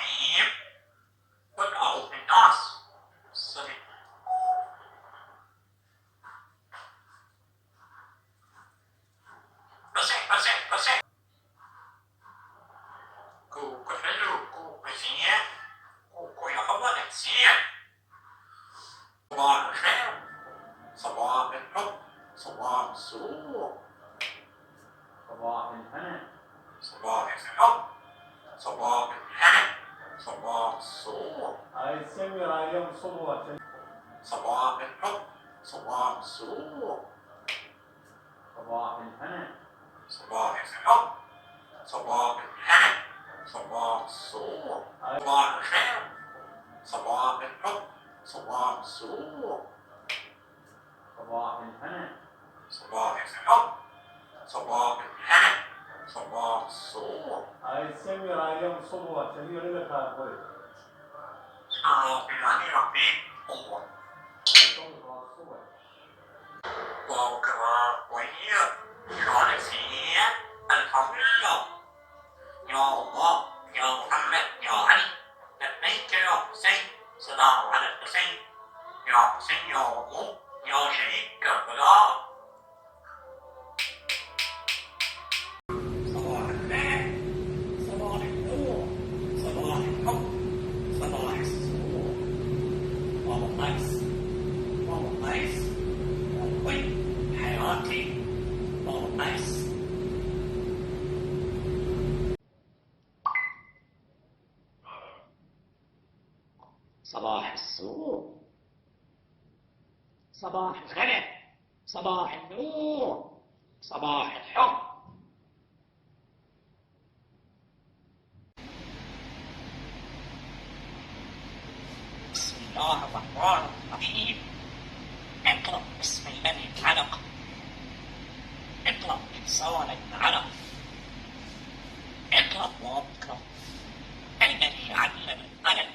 الرحيم. قل أعوذ بالناس. بس كوكو حلو، كوكو زين، كوكو يحب الزين. صباح الخير، صباح الحب، صباح السرور، صباح الهنا، صباح الحب، صباح الهنا، صباح السرور. هاي تسوي اليوم صبوة. صباح الحب، صباح السرور، صباح الهنا، صباح الحب، صباح الهنا، صباح السرور. صباح الخير، صباح الحب، صباح السرور، صباح الهنا، صباح الحب، صباح الهنا، صباح السرور. هاي تسوي اليوم صبوة. تسوي لك يا خوير. يعني ربي اقوا. كرار خوير شلونك زين؟ الحمد لله. يا الله يا محمد يا علي لبيك يا حسين، سلام على الحسين، يا حسين يا الله يا شهيد كربلاء. صباح الخير، صباح النور، صباح الحب، صباح السرور. والله قيس، والله قيس، والله حياتي، والله قيس. صباح السرور، صباح الغنى، صباح النور، صباح الحب. بسم الله الرحمن الرحيم. اقرأ باسم الذي خلق، اقرأ بلسان علق، اقرأ واقرأ. الذي علم القلم،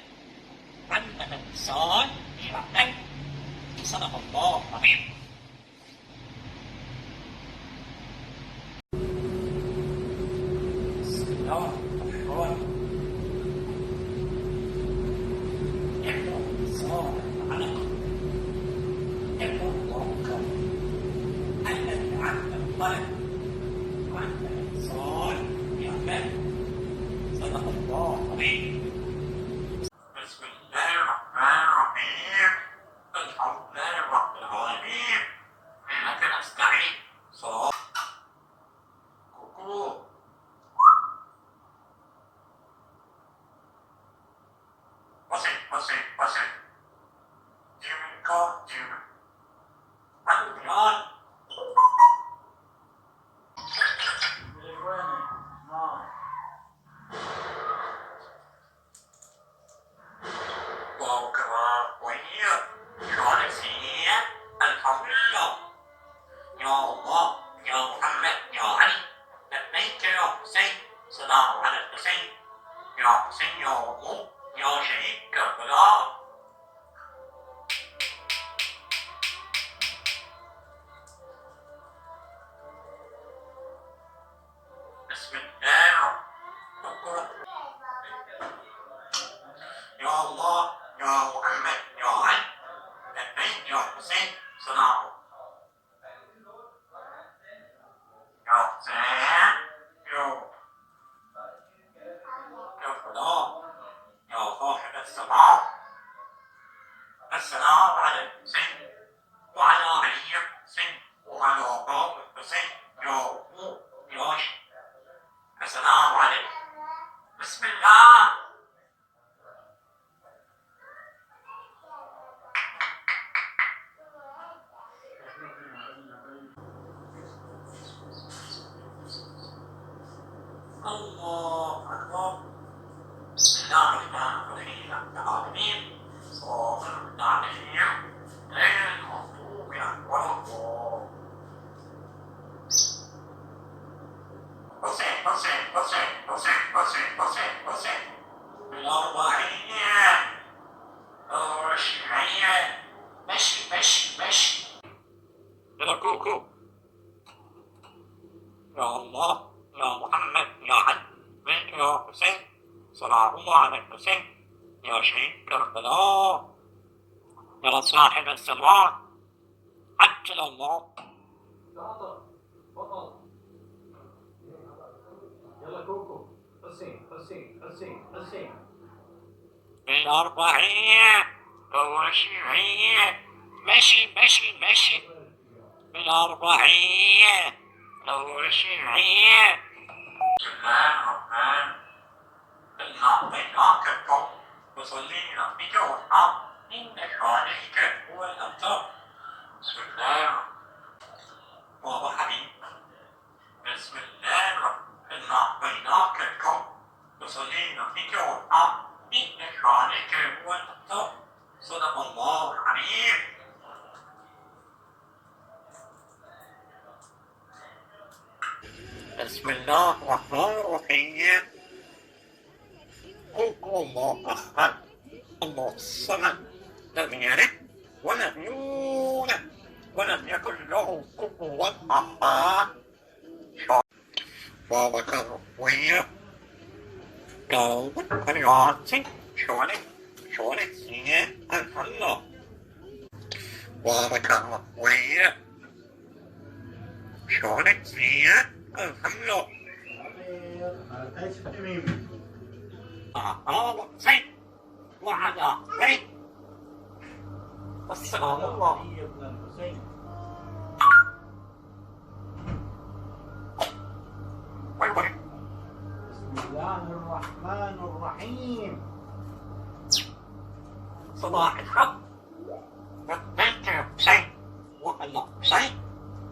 علم الإنسان ما صدق الله العظيم. بسم الله الرحمن الرحيم. اقرأ بلسان علق، اقرأ واقرأ. الذي علم القلم، علم الإنسان ما صدق الله العظيم. بسم الله الرحمن الرحيم. الحمد لله رب العالمين. إنك نستعين. صلاة كوكو. بسيط جيمكا جيم البلاد. كرار خوير شلونك زين؟ الحمد لله. يا الله يا محمد يا علي لبيك يا حسين، سلام على الحسين، يا حسين يا الله يا شهيد كربلاء. بسم الله يا الله يا محمد يا علي لبيك يا حسين، سلام يا حسين يا كربلاء، يا صاحب السماء. السلام على الحسين وعلى علي الحسين وعلى بابه الحسين يا أبو يا شيخ. السلام عليكم. بسم الله. الله أكبر. بسم الله الرحمن الرحيم. العالمين صراط المستقيم غير المغضوب عليهم ولا الضالين. بسيط بالأربعية الرشيعية. مشي يا كوكو. يا الله يا محمد يا علي بيك يا حسين، سلام الله على الحسين يا شهيد كربلاء يا صاحب السماء عجل الله. شاطر بطل. يلا كوكو. حسين حسين حسين حسين. بالأربعين والشيعية مشي مشي مشي بالأربعين والشيعية. بسم الله الرحمن إنا أعطيناك الكون وصلينا بجوحة إن شانئك هو الأبتر. بسم الله بابا حبيب. بسم الله إنا أعطيناك الكون وصلينا بجوحة إن شانئك هو الأبتر. صدق الله العظيم. بسم الله الرحمن الرحيم. قل هو الله أحد الله الصمد لم يلد ولم يولد ولم يكن له كفوا أحد. بابك خوير داود الياسي شولك سيه الفلا. بابك خوير شولك سيه الفلا. زين وعلى زين. السلام الله. بسم الله الرحمن الرحيم. صباح الخير. لبيك يا حسين وعلى حسين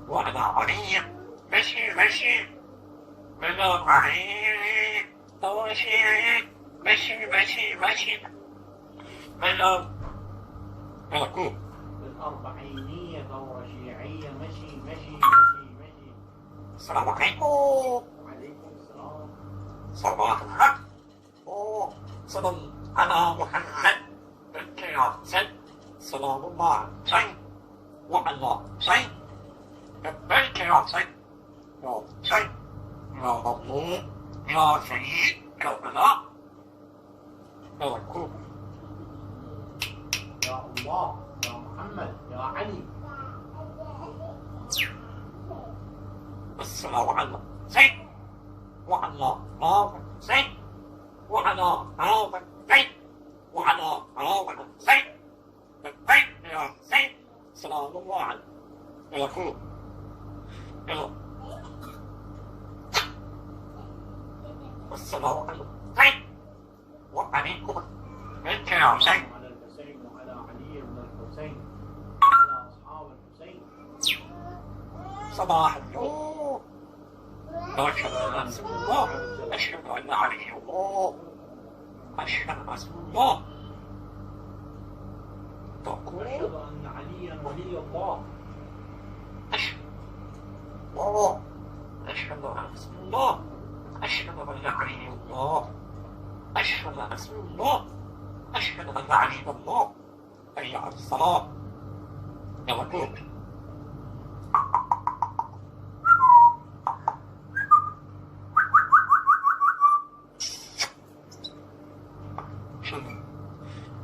وعلى علي. مشي مشي من الرحيم توشي مشي مشي مشي من اقوا بالأربعينية ثورة شيعية مشي مشي مشي مشي. السلام عليكم. وعليكم السلام. صباح الخير. صلى على محمد بنت ياسين سلام الله على حسين وعلى حسين. لبيك يا حسين يا حسين يا مظلوم يا شهيد كربلاء يا ركوب. يا الله يا محمد يا علي. السلام على حسين وعلى بابه حسين وعلى بابه حسين وعلى بابه حسين. لبيك يا حسين سلام الله عليك يا ركوب. السلام على حسين وعليكم منك يا حسين. على الحسين وعلى علي بن الحسين وعلى أصحاب الحسين. صباح النور. أشهد أن لا إله إلا الله أشهد أن علي الله أشهد أن رسول الله. تقول أشهد أن عليا ولي الله. أشهد الله أشهد أن رسول الله أشهد أن علي الله أشهد أن رسول الله أشهد أن علي الله. حي على الصلاة يا ركوب.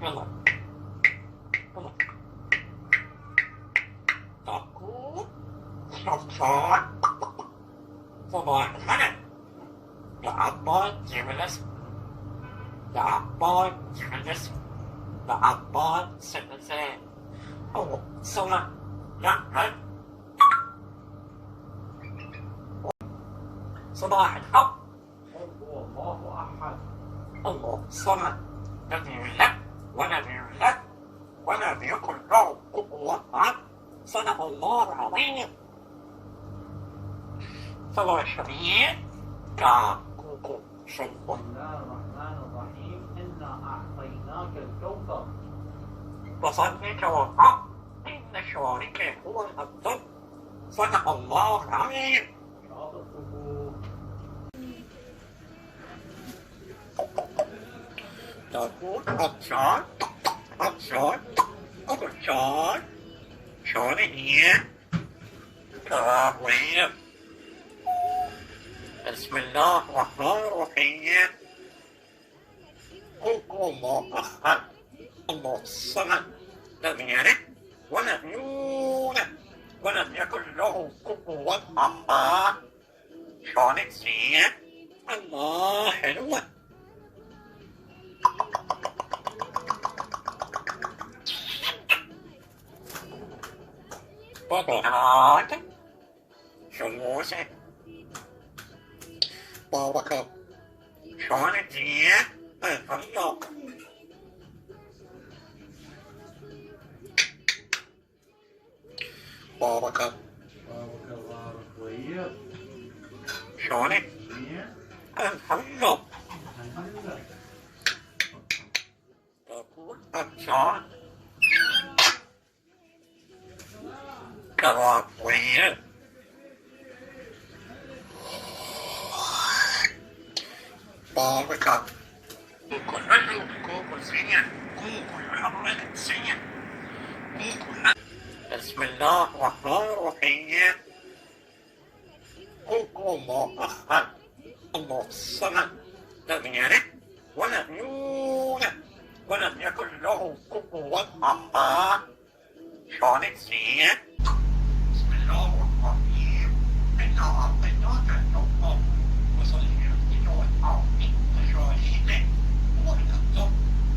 يلا يلا تقول صفار صباح الخير. يا عباد جيب الاسم يا عباد جيب الاسم يا عباد سنتين أو سنة يعمل. صباح الحق. قل هو الله أحد الله الصمد لم يولد ولم يولد ولم يكن له كفوا أحد. صدق الله العظيم. صباح الشبيه كاكوكو شيء. بسم الله الرحمن الرحيم. إنا أعطيناك الكوثر. وصلك وقع إن شوارك هو الأفضل. صدق الله العظيم. شاطر كوكو. تقول عطشان عطشان عطشان شلون هي؟ خوير. بسم الله الرحمن الرحيم. اقوا الله احد الله الصمد لم يلد ولم يولد ولم يكن له كفوا احد. شلونك زين؟ الله حلوة. بابه شلونك؟ بابه شلونك زين؟ الحمد لله. بابه بابك الله خوير. شلونك؟ زين. الحمد لله. الحمد لله. شلون؟ كرار خوير. بابك كل رجل كل زين كل أمر زين. بسم الله الرحمن الرحيم. اقوا الله احد الله الصمد لم يلد ولم يولد ولم يكن له كفوا احد. شلونك زين؟ بسم الله الرحمن الرحيم. انا اعطيناك الحكم وصل لربك والارض وشاهده واحتفظ.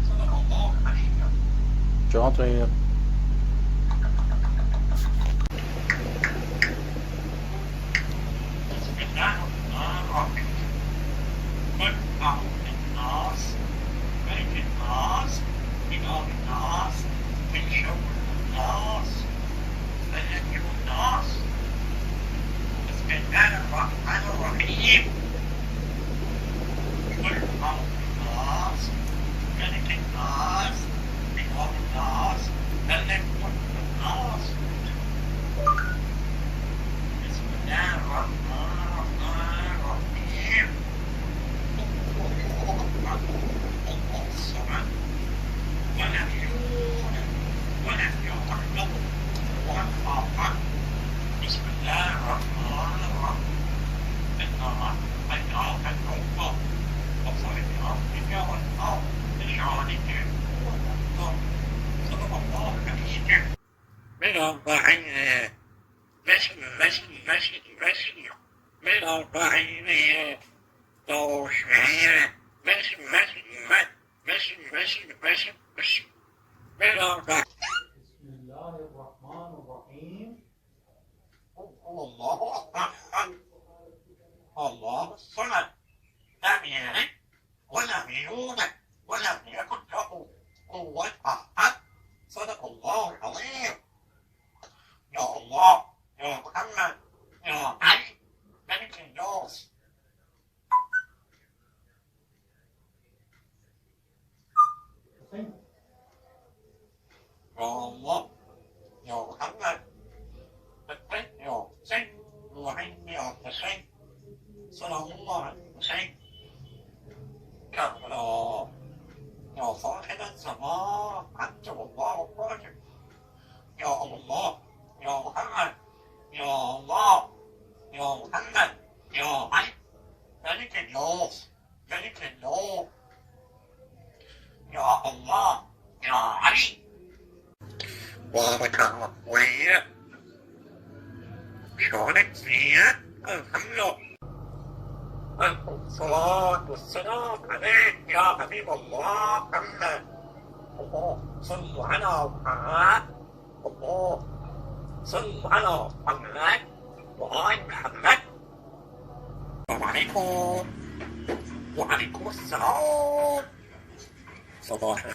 صدق الله عليك. شاطر. بسم الله الرحمن الرحيم. قل أعوذ بالناس ملك الناس إله الناس من شر الناس ملك الناس. بسم الله الرحمن الرحيم. قل أعوذ بالناس ملك الناس إله الناس ملك الناس. بسم الله الرحمن الرحيم. الله الصمد ولم يولد ولم يكن له كفوا احد. بسم الله الرحمن الرحيم. انا اعطيناك الحكم وصل بربك والارض بشانك واحتفظ. صدق الله عليك. من الضعيف بسم من الضعيف توشير بسم من الضعيف. بسم الله الرحمن الرحيم. الله أحد الله الصمد لم يلد ولم يولد ولم يكن له كفوا أحد. صدق الله العظيم. يا الله يا محمد يا علي ملك الناس. يا الله يا محمد بقيت يا حسين وعيني يا حسين. سلام الله على الحسين. كرار يا صاحب الزمان عجب الله فرجك. يا الله يا محمد يا الله يا محمد يا علي ملك الناس ملك النور. يا الله يا علي. بابك خوير. شلونك زين؟ الحمد لله. الصلاة والسلام عليك يا حبيب الله محمد. الله صل على محمد. الله صل على محمد وآل محمد. السلام عليكم. وعليكم السلام. صباح